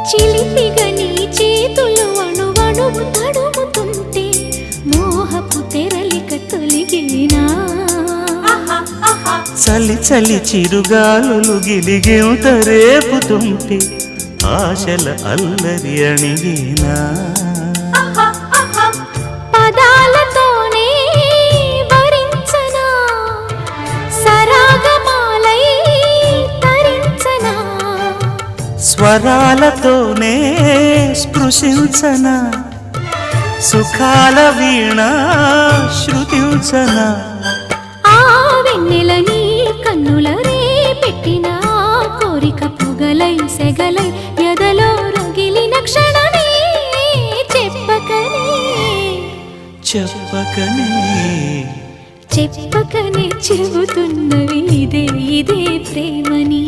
చిలిపిగా నీ చేతులు అణువణువు తడుముతుంటే మోహపు తెరలిక తొలిగినా చలి చలి చిరుగాలులు గిలిగెంత రేపుతుంటే ఆశల అల్లరి అణిగినా పదాలతోనే వరించనా సరాగమాలై తరించనా స్వరాలతోనే స్పృశించనా సుఖాల వీణ శృతించనా ఆ వెన్నెల నీ కన్నుల రే పెట్టిన కోరిక పొగలై సెగలై ఎదలో రగిలిన క్షణమే చెప్పకనే చెప్పకనే చెప్పకనే చెబుతున్నవి ఇదే ఇదే ప్రేమని.